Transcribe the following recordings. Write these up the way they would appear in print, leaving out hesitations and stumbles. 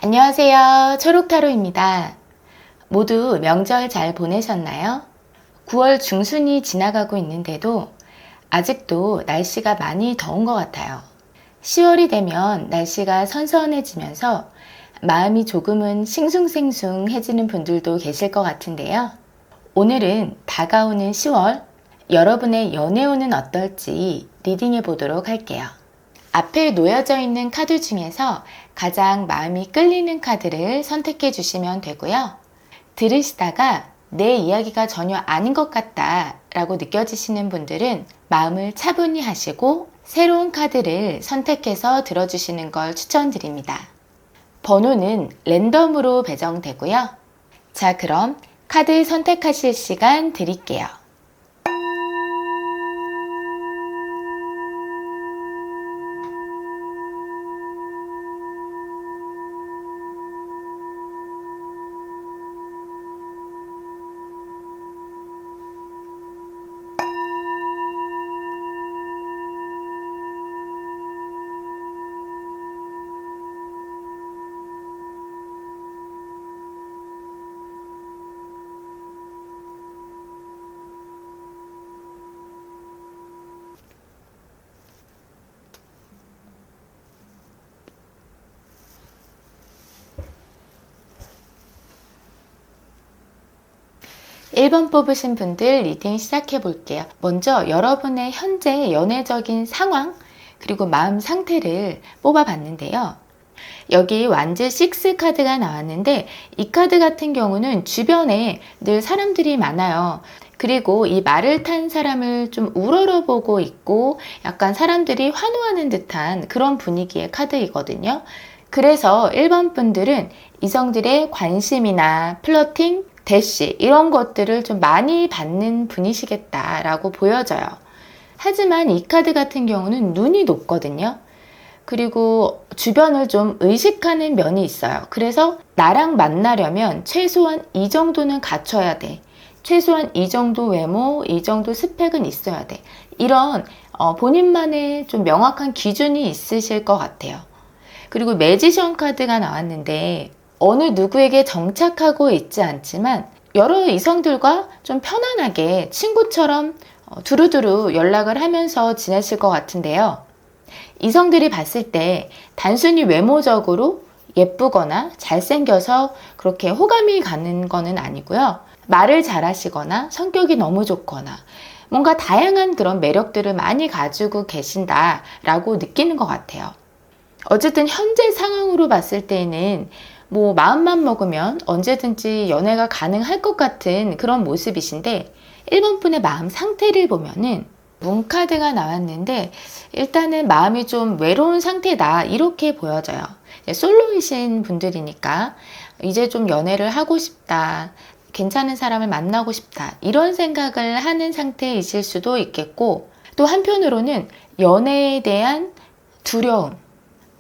안녕하세요. 초록타로입니다. 모두 명절 잘 보내셨나요? 9월 중순이 지나가고 있는데도 아직도 날씨가 많이 더운 것 같아요. 10월이 되면 날씨가 선선해지면서 마음이 조금은 싱숭생숭해지는 분들도 계실 것 같은데요. 오늘은 다가오는 10월, 여러분의 연애운은 어떨지 리딩해 보도록 할게요. 앞에 놓여져 있는 카드 중에서 가장 마음이 끌리는 카드를 선택해 주시면 되고요. 들으시다가 내 이야기가 전혀 아닌 것 같다 라고 느껴지시는 분들은 마음을 차분히 하시고 새로운 카드를 선택해서 들어주시는 걸 추천드립니다. 번호는 랜덤으로 배정되고요. 자, 그럼 카드 선택하실 시간 드릴게요. 1번 뽑으신 분들 리딩 시작해 볼게요. 먼저 여러분의 현재 연애적인 상황 그리고 마음 상태를 뽑아 봤는데요. 여기 완즈 6 카드가 나왔는데 이 카드 같은 경우는 주변에 늘 사람들이 많아요. 그리고 이 말을 탄 사람을 좀 우러러보고 있고 약간 사람들이 환호하는 듯한 그런 분위기의 카드이거든요. 그래서 1번 분들은 이성들의 관심이나 플러팅, 대시 이런 것들을 좀 많이 받는 분이시겠다라고 보여져요. 하지만 이 카드 같은 경우는 눈이 높거든요. 그리고 주변을 좀 의식하는 면이 있어요. 그래서 나랑 만나려면 최소한 이 정도는 갖춰야 돼. 최소한 이 정도 외모, 이 정도 스펙은 있어야 돼. 이런 본인만의 좀 명확한 기준이 있으실 것 같아요. 그리고 매지션 카드가 나왔는데 어느 누구에게 정착하고 있지 않지만 여러 이성들과 좀 편안하게 친구처럼 두루두루 연락을 하면서 지내실 것 같은데요. 이성들이 봤을 때 단순히 외모적으로 예쁘거나 잘생겨서 그렇게 호감이 가는 거는 아니고요. 말을 잘하시거나 성격이 너무 좋거나 뭔가 다양한 그런 매력들을 많이 가지고 계신다라고 느끼는 것 같아요. 어쨌든 현재 상황으로 봤을 때는 뭐 마음만 먹으면 언제든지 연애가 가능할 것 같은 그런 모습이신데 1번 분의 마음 상태를 보면은 문 카드가 나왔는데 일단은 마음이 좀 외로운 상태다 이렇게 보여져요. 솔로이신 분들이니까 이제 좀 연애를 하고 싶다, 괜찮은 사람을 만나고 싶다 이런 생각을 하는 상태이실 수도 있겠고 또 한편으로는 연애에 대한 두려움,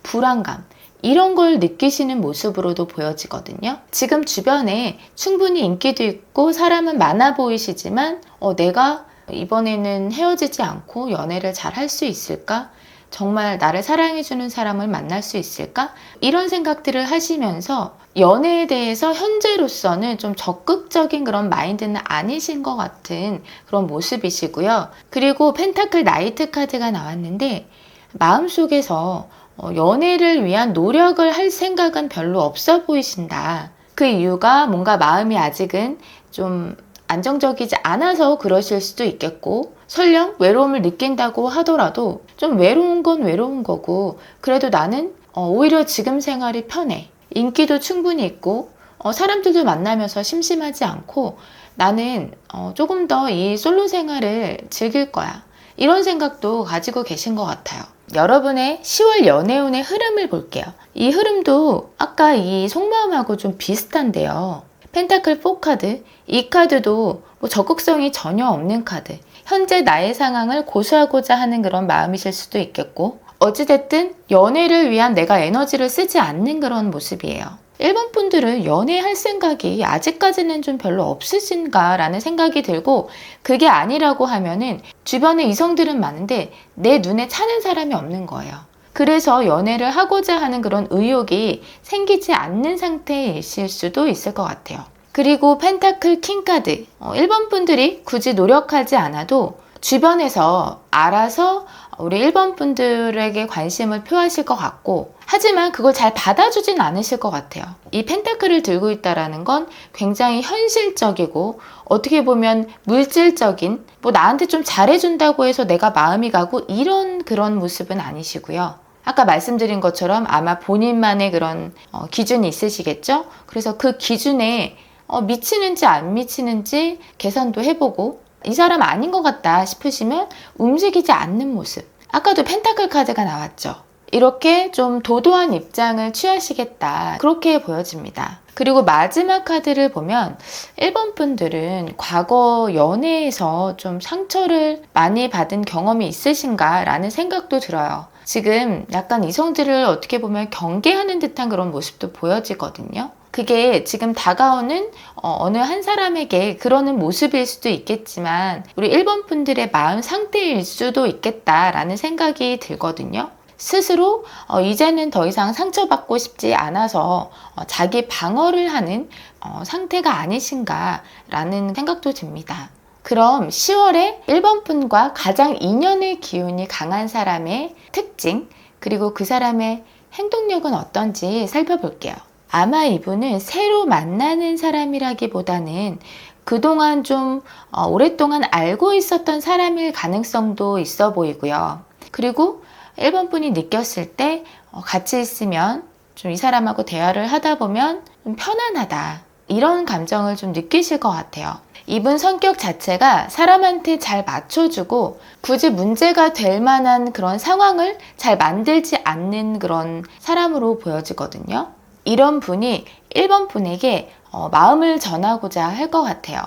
불안감 이런 걸 느끼시는 모습으로도 보여지거든요. 지금 주변에 충분히 인기도 있고 사람은 많아 보이시지만 내가 이번에는 헤어지지 않고 연애를 잘 할 수 있을까? 정말 나를 사랑해주는 사람을 만날 수 있을까? 이런 생각들을 하시면서 연애에 대해서 현재로서는 좀 적극적인 그런 마인드는 아니신 것 같은 그런 모습이시고요. 그리고 펜타클 나이트 카드가 나왔는데 마음속에서 연애를 위한 노력을 할 생각은 별로 없어 보이신다. 그 이유가 뭔가 마음이 아직은 좀 안정적이지 않아서 그러실 수도 있겠고 설령 외로움을 느낀다고 하더라도 좀 외로운 건 외로운 거고 그래도 나는 오히려 지금 생활이 편해. 인기도 충분히 있고 사람들도 만나면서 심심하지 않고 나는 조금 더 이 솔로 생활을 즐길 거야. 이런 생각도 가지고 계신 것 같아요. 여러분의 10월 연애운의 흐름을 볼게요. 이 흐름도 아까 이 속마음하고 좀 비슷한데요. 펜타클 4 카드, 이 카드도 뭐 적극성이 전혀 없는 카드. 현재 나의 상황을 고수하고자 하는 그런 마음이실 수도 있겠고 어찌됐든 연애를 위한 내가 에너지를 쓰지 않는 그런 모습이에요. 1번 분들은 연애할 생각이 아직까지는 좀 별로 없으신가 라는 생각이 들고 그게 아니라고 하면은 주변에 이성들은 많은데 내 눈에 차는 사람이 없는 거예요. 그래서 연애를 하고자 하는 그런 의욕이 생기지 않는 상태이실 수도 있을 것 같아요. 그리고 펜타클 킹카드, 1번 분들이 굳이 노력하지 않아도 주변에서 알아서 우리 1번 분들에게 관심을 표하실 것 같고, 하지만 그걸 잘 받아주진 않으실 것 같아요. 이 펜타클을 들고 있다는 건 굉장히 현실적이고 어떻게 보면 물질적인, 뭐 나한테 좀 잘해준다고 해서 내가 마음이 가고 이런 그런 모습은 아니시고요. 아까 말씀드린 것처럼 아마 본인만의 그런 기준이 있으시겠죠? 그래서 그 기준에 미치는지 안 미치는지 계산도 해보고, 이 사람 아닌 것 같다 싶으시면 움직이지 않는 모습. 아까도 펜타클 카드가 나왔죠. 이렇게 좀 도도한 입장을 취하시겠다, 그렇게 보여집니다. 그리고 마지막 카드를 보면 1번 분들은 과거 연애에서 좀 상처를 많이 받은 경험이 있으신가 라는 생각도 들어요. 지금 약간 이성들을 어떻게 보면 경계하는 듯한 그런 모습도 보여지거든요. 그게 지금 다가오는 어느 한 사람에게 그러는 모습일 수도 있겠지만 우리 1번 분들의 마음 상태일 수도 있겠다라는 생각이 들거든요. 스스로 이제는 더 이상 상처받고 싶지 않아서 자기 방어를 하는 상태가 아니신가 라는 생각도 듭니다. 그럼 10월에 1번 분과 가장 인연의 기운이 강한 사람의 특징, 그리고 그 사람의 행동력은 어떤지 살펴볼게요. 아마 이분은 새로 만나는 사람이라기보다는 그동안 좀 오랫동안 알고 있었던 사람일 가능성도 있어 보이고요. 그리고 1번 분이 느꼈을 때 같이 있으면 좀 이 사람하고 대화를 하다 보면 좀 편안하다, 이런 감정을 좀 느끼실 것 같아요. 이분 성격 자체가 사람한테 잘 맞춰주고 굳이 문제가 될 만한 그런 상황을 잘 만들지 않는 그런 사람으로 보여지거든요. 이런 분이 1번 분에게 마음을 전하고자 할 것 같아요.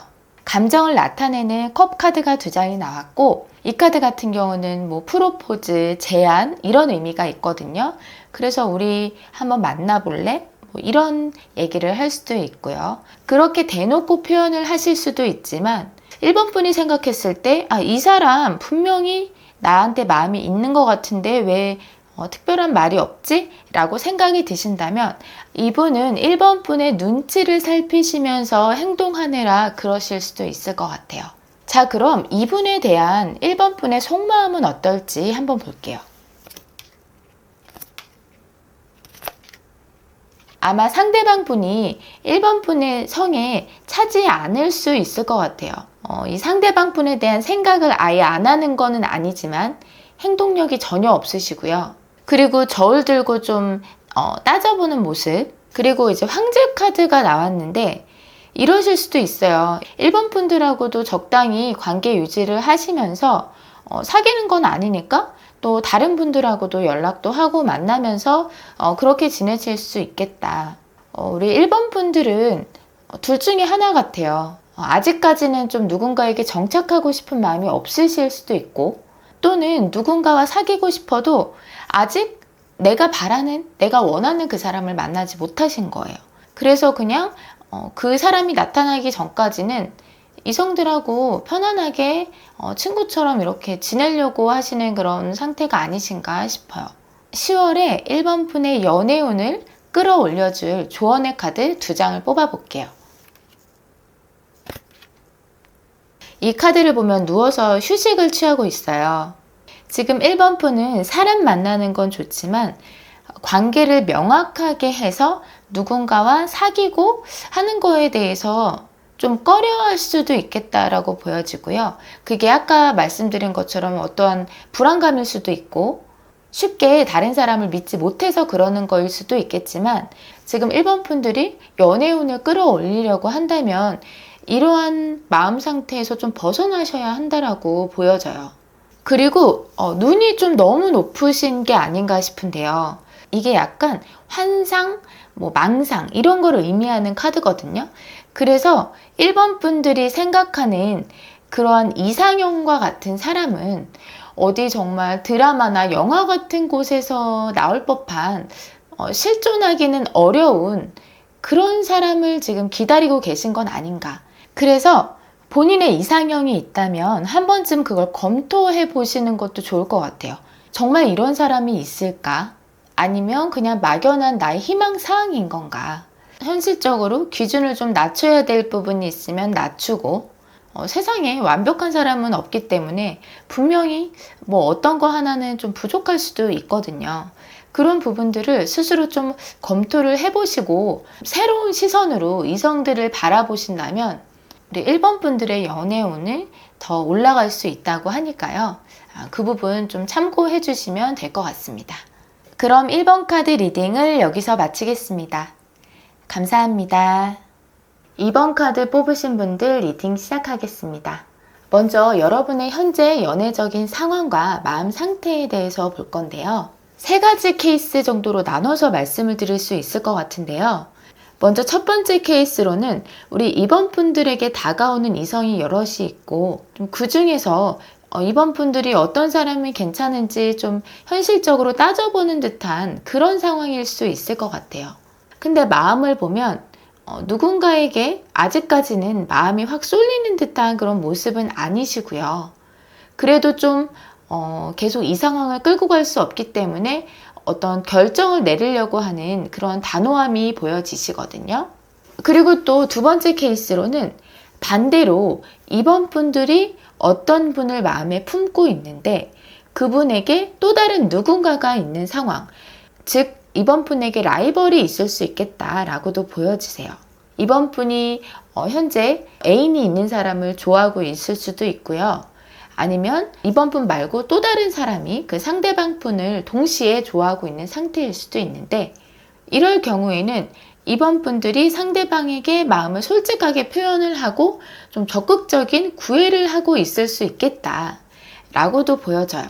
감정을 나타내는 컵 카드가 2장이 나왔고, 이 카드 같은 경우는 뭐 프로포즈, 제안 이런 의미가 있거든요. 그래서 우리 한번 만나볼래? 뭐 이런 얘기를 할 수도 있고요. 그렇게 대놓고 표현을 하실 수도 있지만 1번 분이 생각했을 때 이 사람 분명히 나한테 마음이 있는 것 같은데 왜 특별한 말이 없지? 라고 생각이 드신다면 이분은 1번 분의 눈치를 살피시면서 행동하느라 그러실 수도 있을 것 같아요. 자, 그럼 이분에 대한 1번 분의 속마음은 어떨지 한번 볼게요. 아마 상대방 분이 1번 분의 성에 차지 않을 수 있을 것 같아요. 이 상대방 분에 대한 생각을 아예 안 하는 거는 아니지만 행동력이 전혀 없으시고요. 그리고 저울 들고 좀 따져보는 모습, 그리고 이제 황제 카드가 나왔는데 이러실 수도 있어요. 1번 분들하고도 적당히 관계 유지를 하시면서 사귀는 건 아니니까 또 다른 분들하고도 연락도 하고 만나면서 그렇게 지내실 수 있겠다. 우리 1번 분들은 둘 중에 하나 같아요. 아직까지는 좀 누군가에게 정착하고 싶은 마음이 없으실 수도 있고, 또는 누군가와 사귀고 싶어도 아직 내가 바라는, 내가 원하는 그 사람을 만나지 못하신 거예요. 그래서 그냥 그 사람이 나타나기 전까지는 이성들하고 편안하게 친구처럼 이렇게 지내려고 하시는 그런 상태가 아니신가 싶어요. 10월에 1번 분의 연애운을 끌어올려줄 조언의 카드 2장을 뽑아볼게요. 이 카드를 보면 누워서 휴식을 취하고 있어요. 지금 1번 분은 사람 만나는 건 좋지만 관계를 명확하게 해서 누군가와 사귀고 하는 거에 대해서 좀 꺼려할 수도 있겠다라고 보여지고요. 그게 아까 말씀드린 것처럼 어떠한 불안감일 수도 있고 쉽게 다른 사람을 믿지 못해서 그러는 거일 수도 있겠지만, 지금 1번 분들이 연애운을 끌어올리려고 한다면 이러한 마음 상태에서 좀 벗어나셔야 한다라고 보여져요. 그리고 눈이 좀 너무 높으신 게 아닌가 싶은데요. 이게 약간 환상, 망상 이런 걸 의미하는 카드거든요. 그래서 1번 분들이 생각하는 그러한 이상형과 같은 사람은 어디 정말 드라마나 영화 같은 곳에서 나올 법한 실존하기는 어려운 그런 사람을 지금 기다리고 계신 건 아닌가. 그래서 본인의 이상형이 있다면 한 번쯤 그걸 검토해 보시는 것도 좋을 것 같아요. 정말 이런 사람이 있을까? 아니면 그냥 막연한 나의 희망사항인 건가? 현실적으로 기준을 좀 낮춰야 될 부분이 있으면 낮추고, 세상에 완벽한 사람은 없기 때문에 분명히 뭐 어떤 거 하나는 좀 부족할 수도 있거든요. 그런 부분들을 스스로 좀 검토를 해보시고 새로운 시선으로 이성들을 바라보신다면 우리 1번 분들의 연애운을 더 올라갈 수 있다고 하니까요. 그 부분 좀 참고해 주시면 될 것 같습니다. 그럼 1번 카드 리딩을 여기서 마치겠습니다. 감사합니다. 2번 카드 뽑으신 분들 리딩 시작하겠습니다. 먼저 여러분의 현재 연애적인 상황과 마음 상태에 대해서 볼 건데요. 3가지 케이스 정도로 나눠서 말씀을 드릴 수 있을 것 같은데요. 먼저 첫 번째 케이스로는 우리 2번 분들에게 다가오는 이성이 여럿이 있고 좀 그 중에서 2번 분들이 어떤 사람이 괜찮은지 좀 현실적으로 따져보는 듯한 그런 상황일 수 있을 것 같아요. 근데 마음을 보면 누군가에게 아직까지는 마음이 확 쏠리는 듯한 그런 모습은 아니시고요. 그래도 좀 계속 이 상황을 끌고 갈 수 없기 때문에 어떤 결정을 내리려고 하는 그런 단호함이 보여지시거든요. 그리고 또 두 번째 케이스로는 반대로 2번 분들이 어떤 분을 마음에 품고 있는데 그분에게 또 다른 누군가가 있는 상황, 즉 2번 분에게 라이벌이 있을 수 있겠다라고도 보여지세요. 2번 분이 현재 애인이 있는 사람을 좋아하고 있을 수도 있고요. 아니면 2번 분 말고 또 다른 사람이 그 상대방 분을 동시에 좋아하고 있는 상태일 수도 있는데 이럴 경우에는 2번 분들이 상대방에게 마음을 솔직하게 표현을 하고 좀 적극적인 구애를 하고 있을 수 있겠다 라고도 보여져요.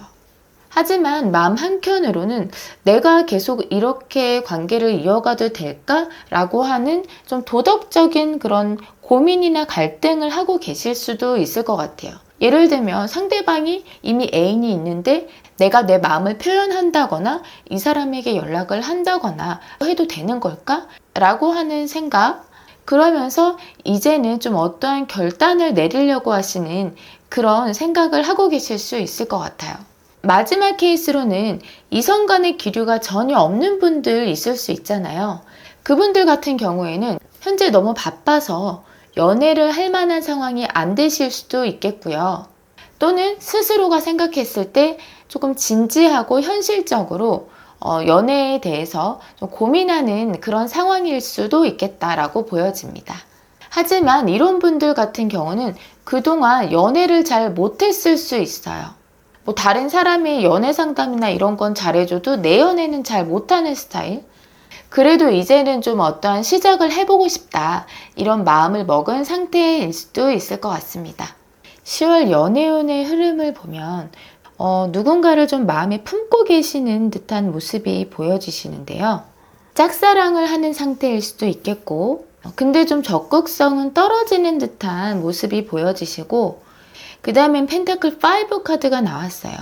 하지만 마음 한켠으로는 내가 계속 이렇게 관계를 이어가도 될까? 라고 하는 좀 도덕적인 그런 고민이나 갈등을 하고 계실 수도 있을 것 같아요. 예를 들면 상대방이 이미 애인이 있는데 내가 내 마음을 표현한다거나 이 사람에게 연락을 한다거나 해도 되는 걸까? 라고 하는 생각, 그러면서 이제는 좀 어떠한 결단을 내리려고 하시는 그런 생각을 하고 계실 수 있을 것 같아요. 마지막 케이스로는 이성 간의 기류가 전혀 없는 분들 있을 수 있잖아요. 그분들 같은 경우에는 현재 너무 바빠서 연애를 할 만한 상황이 안 되실 수도 있겠고요. 또는 스스로가 생각했을 때 조금 진지하고 현실적으로 연애에 대해서 좀 고민하는 그런 상황일 수도 있겠다라고 보여집니다. 하지만 이런 분들 같은 경우는 그동안 연애를 잘 못했을 수 있어요. 뭐 다른 사람의 연애 상담이나 이런 건 잘해줘도 내 연애는 잘 못하는 스타일? 그래도 이제는 좀 어떠한 시작을 해보고 싶다 이런 마음을 먹은 상태일 수도 있을 것 같습니다. 10월 연애운의 흐름을 보면 누군가를 좀 마음에 품고 계시는 듯한 모습이 보여지시는데요. 짝사랑을 하는 상태일 수도 있겠고 근데 좀 적극성은 떨어지는 듯한 모습이 보여지시고 그 다음엔 펜타클 5 카드가 나왔어요.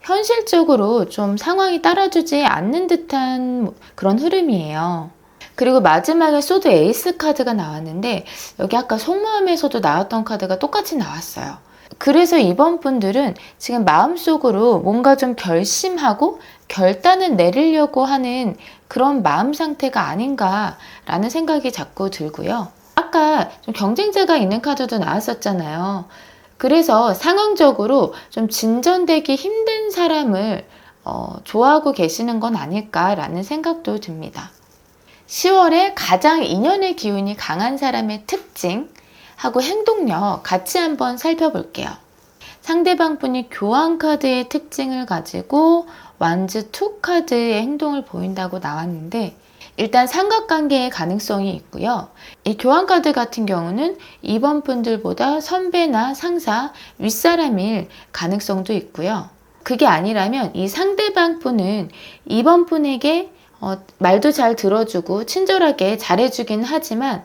현실적으로 좀 상황이 따라주지 않는 듯한 그런 흐름이에요. 그리고 마지막에 소드 에이스 카드가 나왔는데 여기 아까 속마음에서도 나왔던 카드가 똑같이 나왔어요. 그래서 이번 분들은 지금 마음속으로 뭔가 좀 결심하고 결단을 내리려고 하는 그런 마음 상태가 아닌가라는 생각이 자꾸 들고요. 아까 좀 경쟁자가 있는 카드도 나왔었잖아요. 그래서 상황적으로 좀 진전되기 힘든 사람을 좋아하고 계시는 건 아닐까라는 생각도 듭니다. 10월에 가장 인연의 기운이 강한 사람의 특징하고 행동력 같이 한번 살펴볼게요. 상대방 분이 교환 카드의 특징을 가지고 완즈 2 카드의 행동을 보인다고 나왔는데 일단 삼각관계의 가능성이 있고요. 이 교환 카드 같은 경우는 2번 분들보다 선배나 상사, 윗사람일 가능성도 있고요. 그게 아니라면 이 상대방 분은 2번 분에게 말도 잘 들어주고 친절하게 잘해주긴 하지만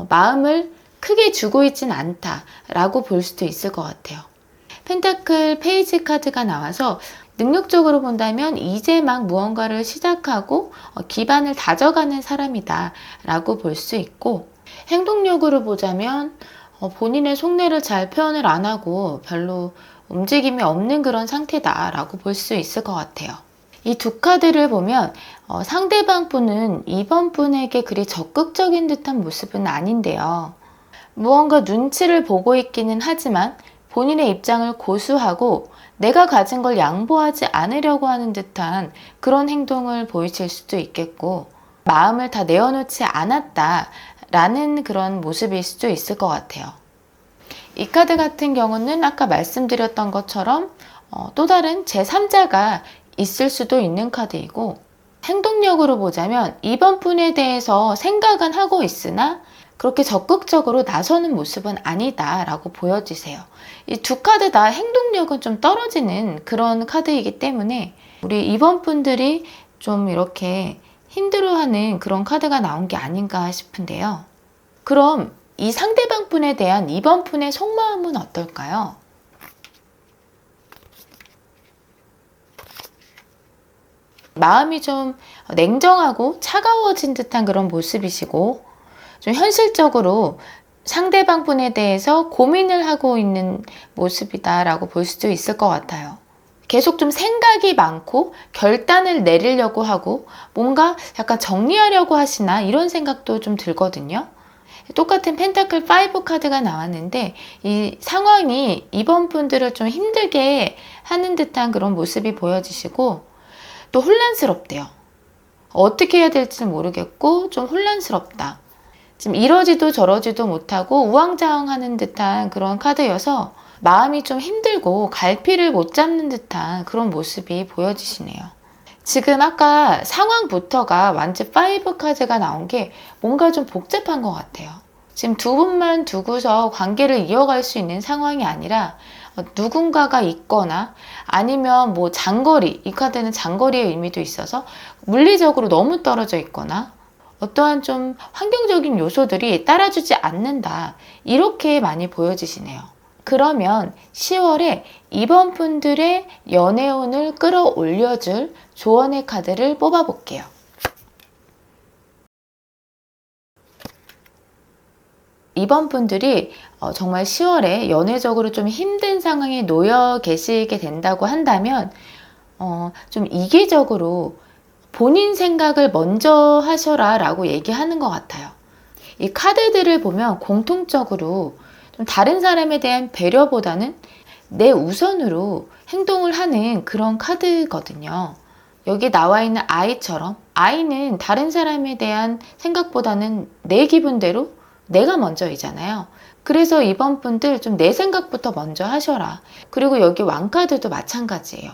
마음을 크게 주고 있진 않다라고 볼 수도 있을 것 같아요. 펜타클 페이지 카드가 나와서 능력적으로 본다면 이제 막 무언가를 시작하고 기반을 다져가는 사람이다 라고 볼 수 있고 행동력으로 보자면 본인의 속내를 잘 표현을 안 하고 별로 움직임이 없는 그런 상태다라고 볼 수 있을 것 같아요. 이 두 카드를 보면 상대방 분은 이번 분에게 그리 적극적인 듯한 모습은 아닌데요. 무언가 눈치를 보고 있기는 하지만 본인의 입장을 고수하고 내가 가진 걸 양보하지 않으려고 하는 듯한 그런 행동을 보이실 수도 있겠고, 마음을 다 내어놓지 않았다라는 그런 모습일 수도 있을 것 같아요. 이 카드 같은 경우는 아까 말씀드렸던 것처럼 또 다른 제3자가 있을 수도 있는 카드이고, 행동력으로 보자면 이번 분에 대해서 생각은 하고 있으나 그렇게 적극적으로 나서는 모습은 아니다라고 보여지세요. 이 두 카드 다 행동력은 좀 떨어지는 그런 카드이기 때문에 우리 이번 분들이 좀 이렇게 힘들어하는 그런 카드가 나온 게 아닌가 싶은데요. 그럼 이 상대방 분에 대한 이번 분의 속마음은 어떨까요? 마음이 좀 냉정하고 차가워진 듯한 그런 모습이시고, 좀 현실적으로 상대방 분에 대해서 고민을 하고 있는 모습이다라고 볼 수도 있을 것 같아요. 계속 좀 생각이 많고 결단을 내리려고 하고 뭔가 약간 정리하려고 하시나 이런 생각도 좀 들거든요. 똑같은 펜타클 5 카드가 나왔는데 이 상황이 이번 분들을 좀 힘들게 하는 듯한 그런 모습이 보여지시고, 또 혼란스럽대요. 어떻게 해야 될지 모르겠고 좀 혼란스럽다. 지금 이러지도 저러지도 못하고 우왕좌왕하는 듯한 그런 카드여서 마음이 좀 힘들고 갈피를 못 잡는 듯한 그런 모습이 보여지시네요. 지금 아까 상황부터가 완전 5 카드가 나온 게 뭔가 좀 복잡한 것 같아요. 지금 두 분만 두고서 관계를 이어갈 수 있는 상황이 아니라 누군가가 있거나 아니면 뭐 장거리, 이 카드는 장거리의 의미도 있어서 물리적으로 너무 떨어져 있거나 어떠한 좀 환경적인 요소들이 따라주지 않는다, 이렇게 많이 보여지시네요. 그러면 10월에 이번 분들의 연애운을 끌어올려줄 조언의 카드를 뽑아볼게요. 이번 분들이 정말 10월에 연애적으로 좀 힘든 상황에 놓여 계시게 된다고 한다면 좀 이기적으로 본인 생각을 먼저 하셔라 라고 얘기하는 것 같아요. 이 카드들을 보면 공통적으로 좀 다른 사람에 대한 배려보다는 내 우선으로 행동을 하는 그런 카드거든요. 여기 나와 있는 아이처럼 아이는 다른 사람에 대한 생각보다는 내 기분대로 내가 먼저이잖아요. 그래서 이번 분들 좀 내 생각부터 먼저 하셔라. 그리고 여기 왕카드도 마찬가지예요.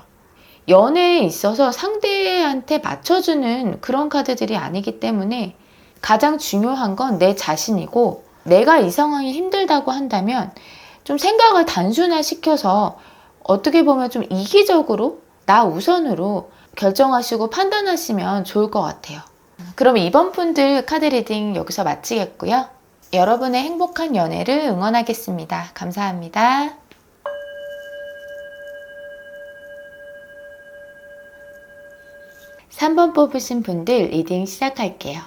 연애에 있어서 상대한테 맞춰주는 그런 카드들이 아니기 때문에 가장 중요한 건 내 자신이고, 내가 이 상황이 힘들다고 한다면 좀 생각을 단순화시켜서 어떻게 보면 좀 이기적으로 나 우선으로 결정하시고 판단하시면 좋을 것 같아요. 그럼 이번 분들 카드 리딩 여기서 마치겠고요. 여러분의 행복한 연애를 응원하겠습니다. 감사합니다. 3번 뽑으신 분들 리딩 시작할게요.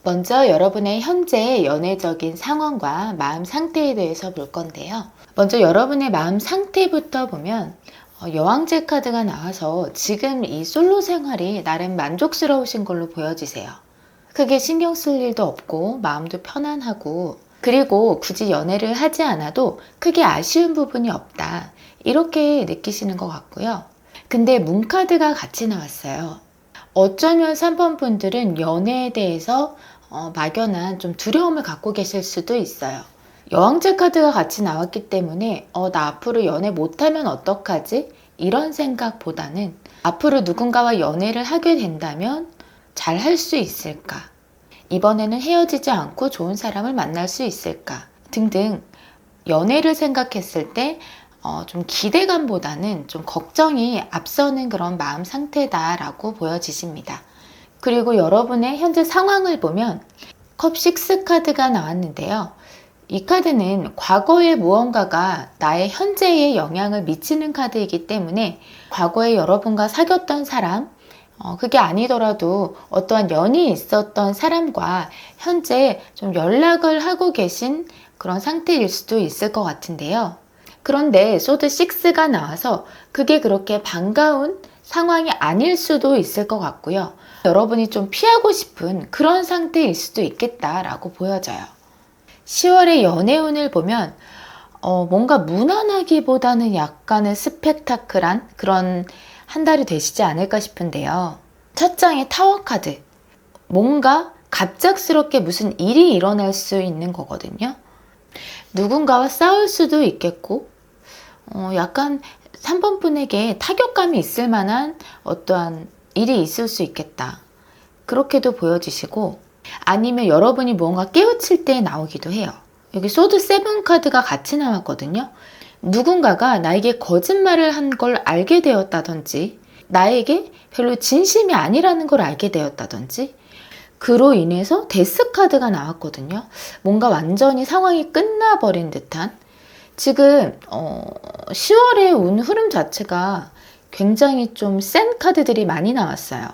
먼저 여러분의 현재 연애적인 상황과 마음 상태에 대해서 볼 건데요. 먼저 여러분의 마음 상태부터 보면 여왕제 카드가 나와서 지금 이 솔로 생활이 나름 만족스러우신 걸로 보여지세요. 크게 신경 쓸 일도 없고 마음도 편안하고, 그리고 굳이 연애를 하지 않아도 크게 아쉬운 부분이 없다, 이렇게 느끼시는 것 같고요. 근데 문 카드가 같이 나왔어요. 어쩌면 3번 분들은 연애에 대해서 막연한 좀 두려움을 갖고 계실 수도 있어요. 여왕제 카드가 같이 나왔기 때문에 나 앞으로 연애 못하면 어떡하지? 이런 생각보다는 앞으로 누군가와 연애를 하게 된다면 잘 할 수 있을까? 이번에는 헤어지지 않고 좋은 사람을 만날 수 있을까? 등등 연애를 생각했을 때 좀 기대감보다는 좀 걱정이 앞서는 그런 마음 상태다라고 보여지십니다. 그리고 여러분의 현재 상황을 보면 컵 6 카드가 나왔는데요. 이 카드는 과거의 무언가가 나의 현재에 영향을 미치는 카드이기 때문에 과거에 여러분과 사귀었던 사람, 그게 아니더라도 어떠한 연이 있었던 사람과 현재 좀 연락을 하고 계신 그런 상태일 수도 있을 것 같은데요. 그런데 소드 6가 나와서 그게 그렇게 반가운 상황이 아닐 수도 있을 것 같고요. 여러분이 좀 피하고 싶은 그런 상태일 수도 있겠다라고 보여져요. 10월의 연애운을 보면 뭔가 무난하기보다는 약간의 스펙타클한 그런 한 달이 되시지 않을까 싶은데요. 첫 장의 타워 카드. 뭔가 갑작스럽게 무슨 일이 일어날 수 있는 거거든요. 누군가와 싸울 수도 있겠고, 약간 3번 분에게 타격감이 있을 만한 어떠한 일이 있을 수 있겠다. 그렇게도 보여지시고, 아니면 여러분이 무언가 깨우칠 때 나오기도 해요. 여기 소드 7 카드가 같이 나왔거든요. 누군가가 나에게 거짓말을 한 걸 알게 되었다든지, 나에게 별로 진심이 아니라는 걸 알게 되었다든지, 그로 인해서 데스 카드가 나왔거든요. 뭔가 완전히 상황이 끝나버린 듯한, 지금 10월의 운 흐름 자체가 굉장히 좀 센 카드들이 많이 나왔어요.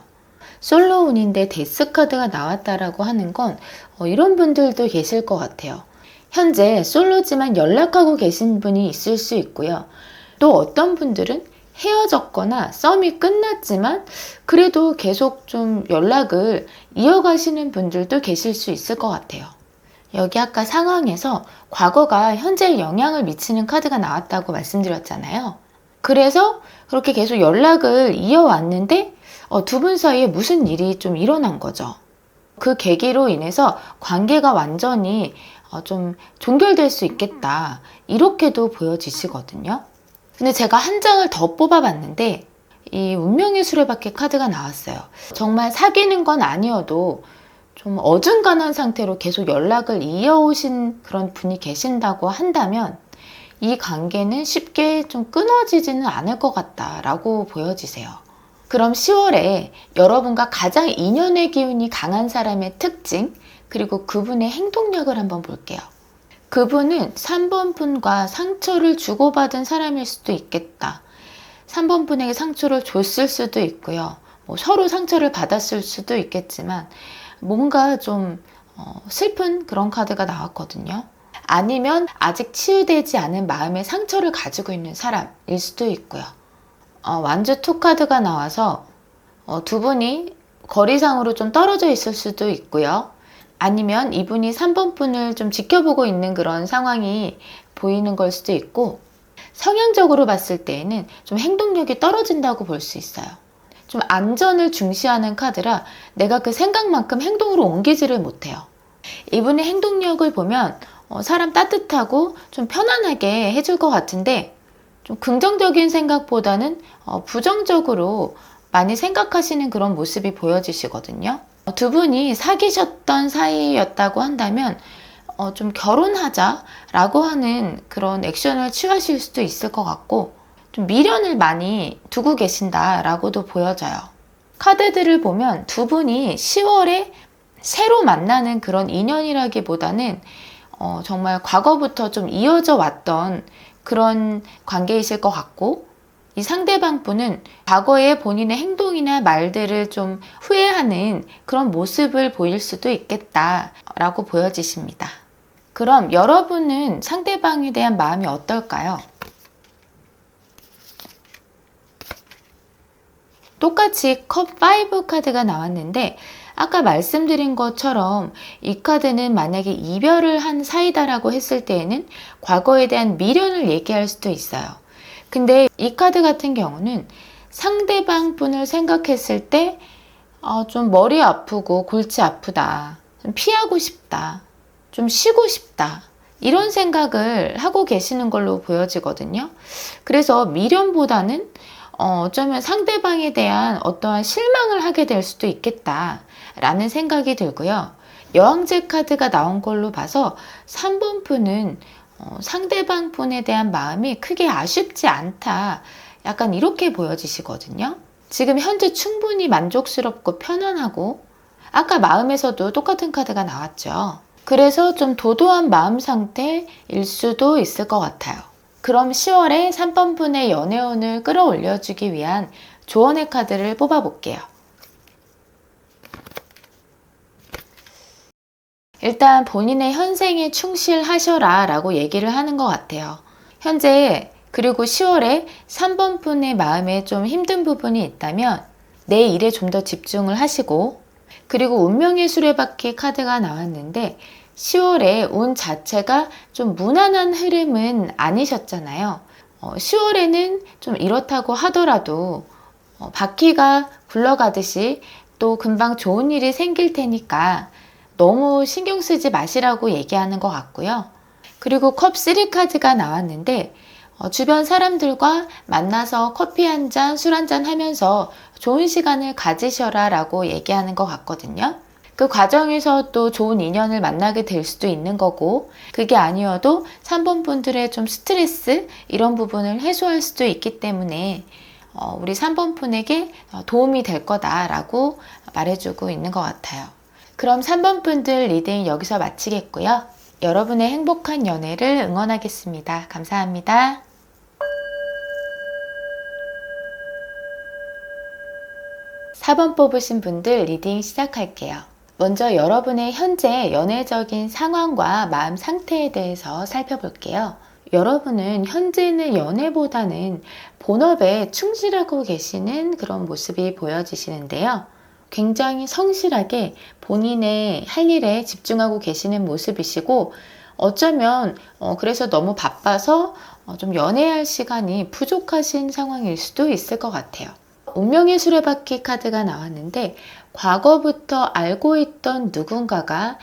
솔로 운인데 데스 카드가 나왔다라고 하는 건 이런 분들도 계실 것 같아요. 현재 솔로지만 연락하고 계신 분이 있을 수 있고요. 또 어떤 분들은 헤어졌거나 썸이 끝났지만 그래도 계속 좀 연락을 이어가시는 분들도 계실 수 있을 것 같아요. 여기 아까 상황에서 과거가 현재에 영향을 미치는 카드가 나왔다고 말씀드렸잖아요. 그래서 그렇게 계속 연락을 이어왔는데 두 분 사이에 무슨 일이 좀 일어난 거죠. 그 계기로 인해서 관계가 완전히 좀 종결될 수 있겠다. 이렇게도 보여지시거든요. 근데 제가 한 장을 더 뽑아봤는데 이 운명의 수레바퀴 카드가 나왔어요. 정말 사귀는 건 아니어도 좀 어중간한 상태로 계속 연락을 이어오신 그런 분이 계신다고 한다면 이 관계는 쉽게 좀 끊어지지는 않을 것 같다라고 보여지세요. 그럼 10월에 여러분과 가장 인연의 기운이 강한 사람의 특징, 그리고 그분의 행동력을 한번 볼게요. 그분은 3번 분과 상처를 주고받은 사람일 수도 있겠다. 3번 분에게 상처를 줬을 수도 있고요. 서로 상처를 받았을 수도 있겠지만 뭔가 좀 슬픈 그런 카드가 나왔거든요. 아니면 아직 치유되지 않은 마음의 상처를 가지고 있는 사람일 수도 있고요. 완주 투 카드가 나와서 두 분이 거리상으로 좀 떨어져 있을 수도 있고요. 아니면 이분이 3번 분을 좀 지켜보고 있는 그런 상황이 보이는 걸 수도 있고, 성향적으로 봤을 때에는 좀 행동력이 떨어진다고 볼 수 있어요. 좀 안전을 중시하는 카드라 내가 그 생각만큼 행동으로 옮기지를 못해요. 이분의 행동력을 보면 사람 따뜻하고 좀 편안하게 해줄 것 같은데 좀 긍정적인 생각보다는 부정적으로 많이 생각하시는 그런 모습이 보여지시거든요. 두 분이 사귀셨던 사이였다고 한다면 좀 결혼하자라고 하는 그런 액션을 취하실 수도 있을 것 같고, 좀 미련을 많이 두고 계신다라고도 보여져요. 카드들을 보면 두 분이 10월에 새로 만나는 그런 인연이라기보다는 정말 과거부터 좀 이어져 왔던 그런 관계이실 것 같고, 이 상대방 분은 과거의 본인의 행동이나 말들을 좀 후회하는 그런 모습을 보일 수도 있겠다라고 보여지십니다. 그럼 여러분은 상대방에 대한 마음이 어떨까요? 똑같이 컵 5 카드가 나왔는데 아까 말씀드린 것처럼 이 카드는 만약에 이별을 한 사이다라고 했을 때에는 과거에 대한 미련을 얘기할 수도 있어요. 근데 이 카드 같은 경우는 상대방 분을 생각했을 때 좀 머리 아프고 골치 아프다, 좀 피하고 싶다, 좀 쉬고 싶다, 이런 생각을 하고 계시는 걸로 보여지거든요. 그래서 미련보다는 어쩌면 상대방에 대한 어떠한 실망을 하게 될 수도 있겠다라는 생각이 들고요. 여왕제 카드가 나온 걸로 봐서 3번 분은 상대방 분에 대한 마음이 크게 아쉽지 않다, 약간 이렇게 보여지시거든요. 지금 현재 충분히 만족스럽고 편안하고, 아까 마음에서도 똑같은 카드가 나왔죠. 그래서 좀 도도한 마음 상태일 수도 있을 것 같아요. 그럼 10월에 3번 분의 연애운을 끌어올려주기 위한 조언의 카드를 뽑아볼게요. 일단 본인의 현생에 충실하셔라 라고 얘기를 하는 것 같아요. 현재 그리고 10월에 3번 분의 마음에 좀 힘든 부분이 있다면 내 일에 좀 더 집중을 하시고, 그리고 운명의 수레바퀴 카드가 나왔는데 10월에 운 자체가 좀 무난한 흐름은 아니셨잖아요. 10월에는 좀 이렇다고 하더라도 바퀴가 굴러가듯이 또 금방 좋은 일이 생길 테니까 너무 신경 쓰지 마시라고 얘기하는 것 같고요. 그리고 컵 3 카드가 나왔는데 주변 사람들과 만나서 커피 한 잔, 술 한 잔 하면서 좋은 시간을 가지셔라 라고 얘기하는 것 같거든요. 그 과정에서 또 좋은 인연을 만나게 될 수도 있는 거고, 그게 아니어도 3번 분들의 좀 스트레스 이런 부분을 해소할 수도 있기 때문에 우리 3번 분에게 도움이 될 거다라고 말해주고 있는 것 같아요. 그럼 3번 분들 리딩 여기서 마치겠고요. 여러분의 행복한 연애를 응원하겠습니다. 감사합니다. 4번 뽑으신 분들 리딩 시작할게요. 먼저 여러분의 현재 연애적인 상황과 마음 상태에 대해서 살펴볼게요. 여러분은 현재는 연애보다는 본업에 충실하고 계시는 그런 모습이 보여지시는데요. 굉장히 성실하게 본인의 할 일에 집중하고 계시는 모습이시고, 어쩌면 그래서 너무 바빠서 좀 연애할 시간이 부족하신 상황일 수도 있을 것 같아요. 운명의 수레바퀴 카드가 나왔는데 과거부터 알고 있던 누군가가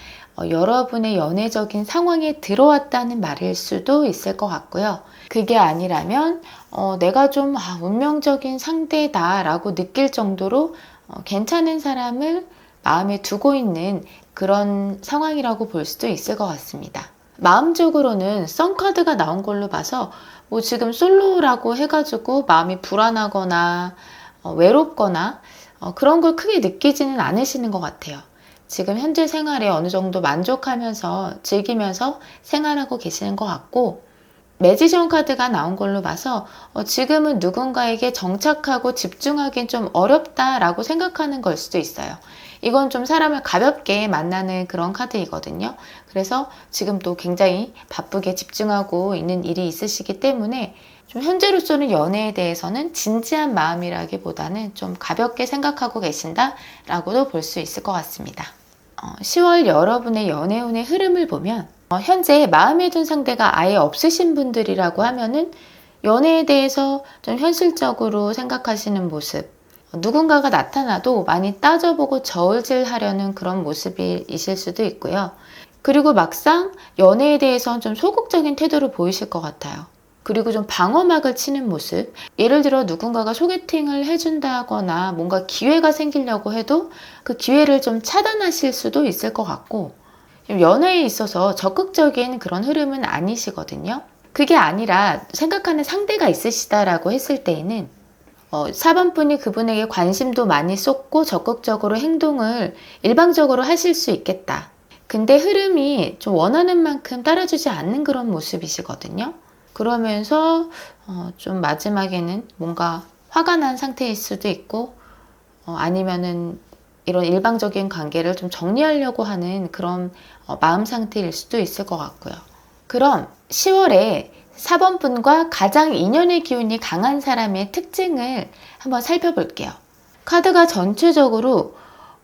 여러분의 연애적인 상황에 들어왔다는 말일 수도 있을 것 같고요. 그게 아니라면 내가 좀 운명적인 상대다 라고 느낄 정도로 괜찮은 사람을 마음에 두고 있는 그런 상황이라고 볼 수도 있을 것 같습니다. 마음적으로는 선 카드가 나온 걸로 봐서 뭐 지금 솔로라고 해가지고 마음이 불안하거나 외롭거나 그런 걸 크게 느끼지는 않으시는 것 같아요. 지금 현재 생활에 어느 정도 만족하면서 즐기면서 생활하고 계시는 것 같고, 매지션 카드가 나온 걸로 봐서 지금은 누군가에게 정착하고 집중하기는 좀 어렵다라고 생각하는 걸 수도 있어요. 이건 좀 사람을 가볍게 만나는 그런 카드이거든요. 그래서 지금 또 굉장히 바쁘게 집중하고 있는 일이 있으시기 때문에 좀 현재로서는 연애에 대해서는 진지한 마음이라기보다는 좀 가볍게 생각하고 계신다라고도 볼 수 있을 것 같습니다. 10월 여러분의 연애운의 흐름을 보면 현재 마음에 든 상대가 아예 없으신 분들이라고 하면은 연애에 대해서 좀 현실적으로 생각하시는 모습, 누군가가 나타나도 많이 따져보고 저울질하려는 그런 모습이실 수도 있고요. 그리고 막상 연애에 대해서는 좀 소극적인 태도를 보이실 것 같아요. 그리고 좀 방어막을 치는 모습, 예를 들어 누군가가 소개팅을 해준다거나 뭔가 기회가 생기려고 해도 그 기회를 좀 차단하실 수도 있을 것 같고, 연애에 있어서 적극적인 그런 흐름은 아니시거든요. 그게 아니라 생각하는 상대가 있으시다라고 했을 때에는 4번 분이 그분에게 관심도 많이 쏟고 적극적으로 행동을 일방적으로 하실 수 있겠다. 근데 흐름이 좀 원하는 만큼 따라주지 않는 그런 모습이시거든요. 그러면서 좀 마지막에는 뭔가 화가 난 상태일 수도 있고, 아니면은 이런 일방적인 관계를 좀 정리하려고 하는 그런 마음 상태일 수도 있을 것 같고요. 그럼 10월에 4번 분과 가장 인연의 기운이 강한 사람의 특징을 한번 살펴볼게요. 카드가 전체적으로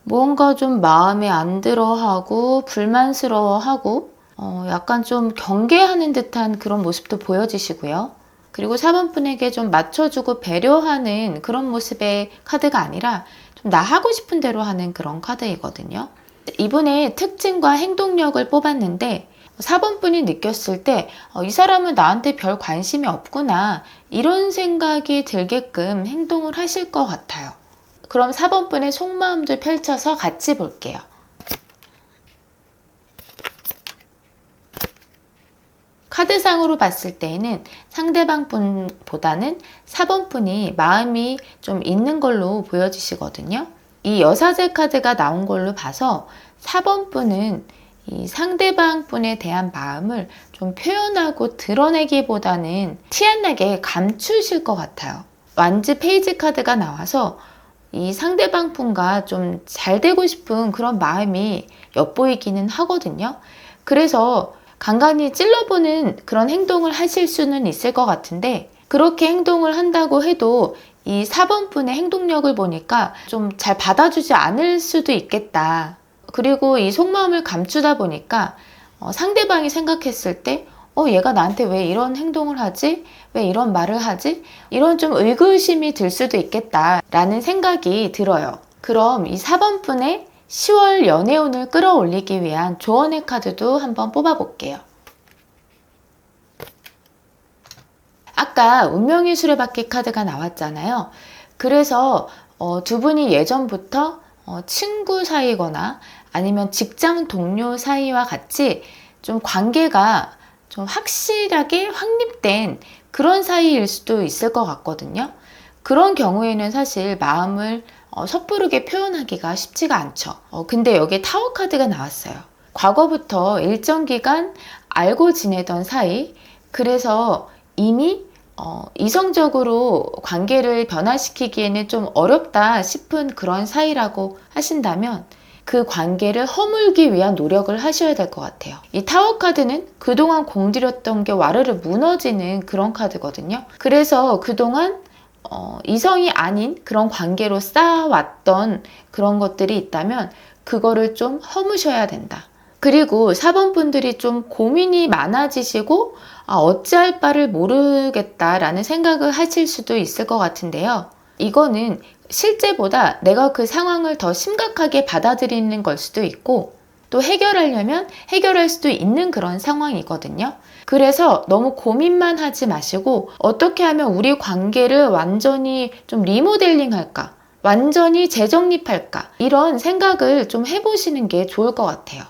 뭔가 좀 마음에 안 들어하고 불만스러워하고 약간 좀 경계하는 듯한 그런 모습도 보여지시고요. 그리고 4번 분에게 좀 맞춰주고 배려하는 그런 모습의 카드가 아니라 좀 나 하고 싶은 대로 하는 그런 카드이거든요. 이분의 특징과 행동력을 뽑았는데 4번 분이 느꼈을 때 이 사람은 나한테 별 관심이 없구나, 이런 생각이 들게끔 행동을 하실 것 같아요. 그럼 4번 분의 속마음도 펼쳐서 같이 볼게요. 카드상으로 봤을 때에는 상대방 분보다는 4번 분이 마음이 좀 있는 걸로 보여지시거든요. 이 여사제 카드가 나온 걸로 봐서 4번 분은 이 상대방 분에 대한 마음을 좀 표현하고 드러내기보다는 티 안 나게 감추실 것 같아요. 완즈 페이지 카드가 나와서 이 상대방 분과 좀 잘 되고 싶은 그런 마음이 엿보이기는 하거든요. 그래서 간간히 찔러보는 그런 행동을 하실 수는 있을 것 같은데, 그렇게 행동을 한다고 해도 이 4번 분의 행동력을 보니까 좀 잘 받아주지 않을 수도 있겠다. 그리고 이 속마음을 감추다 보니까 상대방이 생각했을 때 얘가 나한테 왜 이런 행동을 하지? 왜 이런 말을 하지? 이런 좀 의구심이 들 수도 있겠다라는 생각이 들어요. 그럼 이 4번 분의 10월 연애운을 끌어올리기 위한 조언의 카드도 한번 뽑아볼게요. 아까 운명의 수레바퀴 카드가 나왔잖아요. 그래서 두 분이 예전부터 친구 사이거나 아니면 직장 동료 사이와 같이 좀 관계가 좀 확실하게 확립된 그런 사이일 수도 있을 것 같거든요. 그런 경우에는 사실 마음을 섣부르게 표현하기가 쉽지가 않죠. 근데 여기 타워 카드가 나왔어요. 과거부터 일정 기간 알고 지내던 사이, 그래서 이미 이성적으로 관계를 변화시키기에는 좀 어렵다 싶은 그런 사이라고 하신다면 그 관계를 허물기 위한 노력을 하셔야 될 것 같아요. 이 타워 카드는 그동안 공들였던 게 와르르 무너지는 그런 카드거든요. 그래서 그동안 이성이 아닌 그런 관계로 쌓아왔던 그런 것들이 있다면 그거를 좀 허무셔야 된다. 그리고 4번 분들이 좀 고민이 많아지시고 어찌할 바를 모르겠다라는 생각을 하실 수도 있을 것 같은데요. 이거는 실제보다 내가 그 상황을 더 심각하게 받아들이는 걸 수도 있고, 또 해결하려면 해결할 수도 있는 그런 상황이거든요. 그래서 너무 고민만 하지 마시고 어떻게 하면 우리 관계를 완전히 좀 리모델링 할까? 완전히 재정립할까? 이런 생각을 좀 해보시는 게 좋을 것 같아요.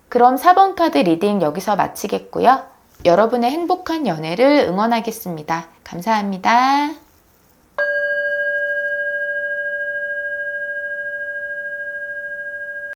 그럼 4번 카드 리딩 여기서 마치겠고요. 여러분의 행복한 연애를 응원하겠습니다. 감사합니다.